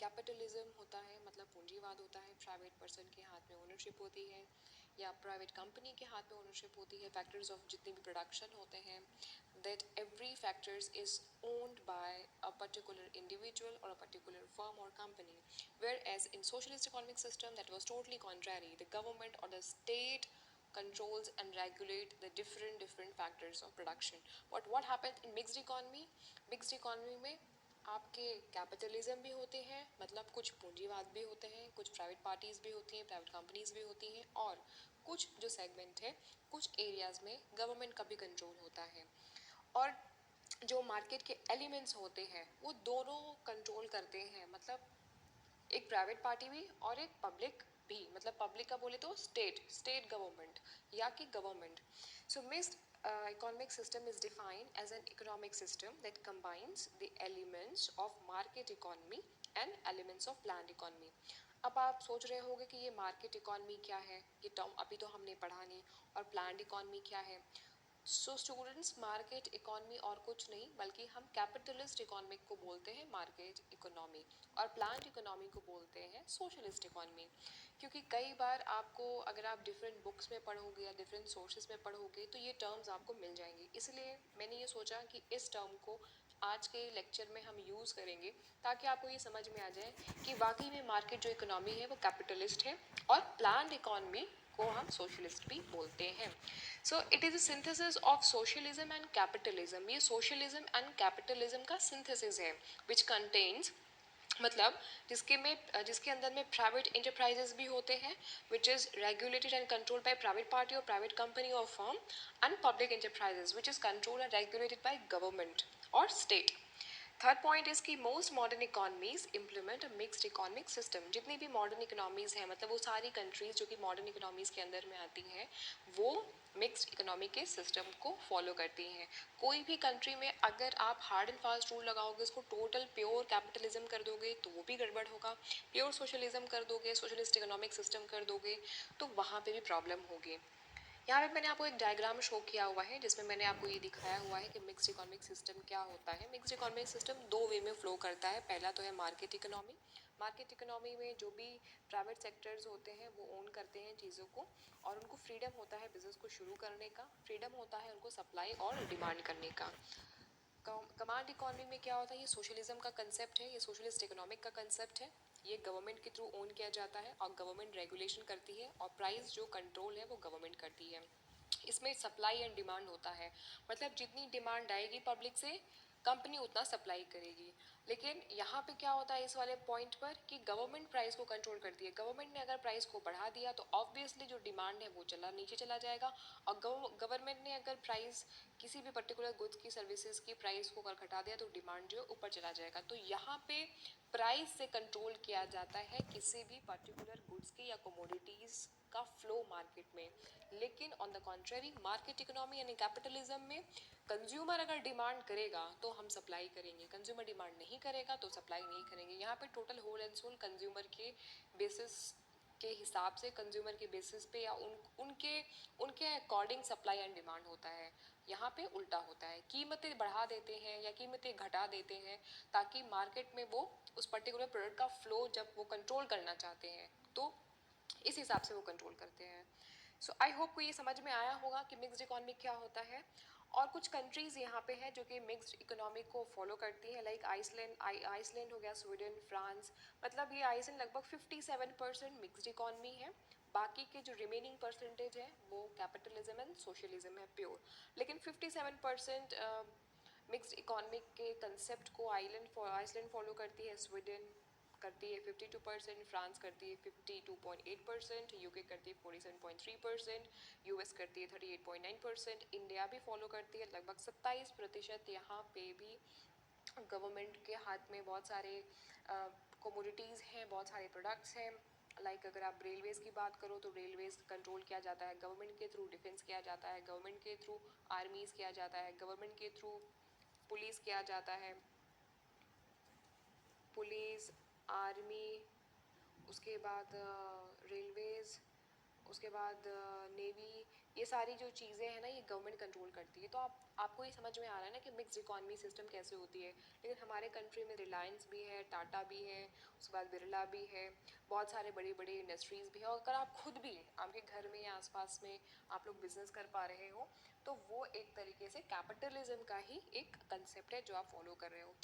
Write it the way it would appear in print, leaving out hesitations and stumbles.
Capitalism होता है, मतलब पूंजीवाद होता है, प्राइवेट पर्सन के हाथ में ओनरशिप होती है या प्राइवेट कंपनी के हाथ में ओनरशिप होती है फैक्टर्स ऑफ जितने भी प्रोडक्शन होते हैं, that every factors is owned by a particular individual और अ पर्टिकुलर फर्म और company, whereas in socialist economic system that was totally contrary, the government और the state controls and regulate the different factors of production. But what happens in mixed economy? Mixed economy में आपके capitalism भी होते हैं, मतलब कुछ पूंजीवाद भी होते हैं, कुछ प्राइवेट पार्टीज भी होती हैं, प्राइवेट कंपनीज भी होती हैं, और कुछ जो सेगमेंट है, कुछ एरियाज में गवर्नमेंट का भी कंट्रोल होता है। और जो मार्केट के एलिमेंट्स होते हैं वो दोनों कंट्रोल करते हैं, मतलब एक प्राइवेट पार्टी भी और एक पब्लिक भी, मतलब पब्लिक का बोले तो स्टेट गवर्नमेंट या कि government. So mixed economic system is defined as an economic system that combines the elements of market economy and elements of planned economy. अब आप सोच रहे होंगे कि ये मार्केट इकॉनमी क्या है, ये टर्म अभी तो हमने पढ़ा नहीं, और प्लान्ड इकॉनमी क्या है। सो स्टूडेंट्स, मार्केट इकॉनमी और कुछ नहीं बल्कि हम कैपिटलिस्ट इकोनॉमिक को बोलते हैं मार्केट इकोनॉमी, और प्लान्ड इकोनॉमी को बोलते हैं सोशलिस्ट इकोनॉमी। क्योंकि कई बार आपको, अगर आप डिफरेंट बुक्स में पढ़ोगे या डिफरेंट सोर्सेज में पढ़ोगे तो ये टर्म्स आपको मिल जाएंगे, इसलिए मैंने ये सोचा कि इस टर्म को आज के लेक्चर में हम यूज़ करेंगे ताकि आपको ये समझ में आ जाए कि वाकई में मार्केट जो इकोनॉमी है वो कैपिटलिस्ट है और प्लान्ड इकोनॉमी को हम सोशलिस्ट भी बोलते हैं। So it is a synthesis of socialism and capitalism. ये सोशलिज्म एंड कैपिटलिज्म का सिंथेसिस है विच कंटेन्स, मतलब जिसके अंदर में प्राइवेट इंटरप्राइजेस भी होते हैं which is regulated and controlled by private party और प्राइवेट कंपनी और firm, and public enterprises which is controlled and regulated by government और स्टेट। थर्ड पॉइंट इज कि मोस्ट मॉडर्न इकॉनमीज इम्प्लीमेंट अ mixed economic system. जितनी भी modern economies हैं, मतलब वो सारी कंट्रीज जो कि मॉडर्न इकोनॉमीज के अंदर में आती हैं, वो मिक्स्ड इकोनॉमी के सिस्टम को फॉलो करती हैं। कोई भी कंट्री में अगर आप हार्ड एंड फास्ट रूल लगाओगे, उसको टोटल प्योर कैपिटलिज्म कर दोगे तो वो भी गड़बड़ होगा, प्योर सोशलिज्म कर दोगे, सोशलिस्ट इकोनॉमिक सिस्टम कर दोगे तो वहाँ पे भी प्रॉब्लम होगी। यहाँ पे मैंने आपको एक डायग्राम शो किया हुआ है जिसमें मैंने आपको ये दिखाया हुआ है कि मिक्स्ड इकोनॉमिक सिस्टम क्या होता है। मिक्स्ड इकोनॉमिक सिस्टम दो वे में फ्लो करता है। पहला तो है मार्केट इकोनॉमी। मार्केट इकोनॉमी में जो भी प्राइवेट सेक्टर्स होते हैं वो ओन करते हैं चीज़ों को, और उनको फ्रीडम होता है बिजनेस को शुरू करने का, फ्रीडम होता है उनको सप्लाई और डिमांड करने का। कमांड इकोनॉमी में क्या होता है, ये सोशलिज्म का कंसेप्ट है, ये सोशलिस्ट इकोनॉमिक का कंसेप्ट है। ये गवर्नमेंट के थ्रू ओन किया जाता है और गवर्नमेंट रेगुलेशन करती है, और प्राइस जो कंट्रोल है वो गवर्नमेंट करती है। इसमें सप्लाई एंड डिमांड होता है, मतलब जितनी डिमांड आएगी पब्लिक से कंपनी उतना सप्लाई करेगी। लेकिन यहाँ पे क्या होता है इस वाले पॉइंट पर कि गवर्नमेंट प्राइस को कंट्रोल करती है। गवर्नमेंट ने अगर प्राइस को बढ़ा दिया तो ऑब्वियसली जो डिमांड है वो नीचे चला जाएगा, और गवर्नमेंट ने अगर प्राइस किसी भी पर्टिकुलर गुड्स की सर्विसेज की प्राइस को अगर घटा दिया तो डिमांड जो ऊपर चला जाएगा। तो यहाँ पे प्राइस से कंट्रोल किया जाता है किसी भी पर्टिकुलर गुड्स की या कमोडिटीज़ का फ्लो मार्केट में। लेकिन on the contrary market economy यानी कैपिटलिज्म में कंज्यूमर अगर डिमांड करेगा तो हम सप्लाई करेंगे, कंज्यूमर डिमांड नहीं करेगा तो सप्लाई नहीं करेंगे। यहाँ पे total whole and sole consumer के बेसिस के हिसाब से, कंज्यूमर के बेसिस पे या उनके उनके अकॉर्डिंग सप्लाई एंड डिमांड होता है। यहाँ पे उल्टा होता है, कीमतें बढ़ा देते हैं या कीमतें घटा देते हैं ताकि मार्केट में वो उस पर्टिकुलर प्रोडक्ट का फ्लो जब वो कंट्रोल करना चाहते हैं तो इस हिसाब से वो कंट्रोल करते हैं। सो आई होप को ये समझ में आया होगा कि मिक्स्ड इकोनॉमी क्या होता है। और कुछ कंट्रीज़ यहाँ पे हैं जो कि मिक्स्ड इकोनॉमी को फॉलो करती हैं, लाइक आइसलैंड हो गया, स्वीडन, फ्रांस। मतलब ये आइसलैंड लगभग 57% मिक्स्ड इकोनॉमी है, बाकी के जो रिमेनिंग परसेंटेज है वो कैपिटलिज्म एंड सोशलिज्म है प्योर। लेकिन 57% मिक्स्ड इकोनॉमिक के कंसेप्ट को आइसलैंड फॉलो करती है, स्वीडन करती है 52%, फ्रांस करती है 52.8%, यूके करती है 47.3%, यूएस करती है 38.9%, इंडिया भी फॉलो करती है लगभग 27%। यहाँ पे भी गवर्नमेंट के हाथ में बहुत सारे कमोडिटीज़ हैं, बहुत सारे प्रोडक्ट्स हैं। लाइक अगर आप रेलवेज़ की बात करो तो रेलवेज़ कंट्रोल किया जाता है गवर्नमेंट के थ्रू, डिफेंस किया जाता है गवर्नमेंट के थ्रू, आर्मीज़ किया जाता है गवर्नमेंट के थ्रू, पुलिस किया जाता है, पुलिस, आर्मी, उसके बाद रेलवेज़, उसके बाद नेवी, ये सारी जो चीज़ें हैं ना ये गवर्नमेंट कंट्रोल करती है। तो आपको ये समझ में आ रहा है ना कि मिक्स इकोनॉमी सिस्टम कैसे होती है। लेकिन हमारे कंट्री में रिलायंस भी है, टाटा भी है, उसके बाद बिरला भी है, बहुत सारे बड़े बड़े इंडस्ट्रीज़ भी है। और अगर आप खुद भी आपके घर में या आसपास में आप लोग बिजनेस कर पा रहे हो तो वो एक तरीके से कैपिटलिज्म का ही एक कंसेप्ट है जो आप फॉलो कर रहे हो।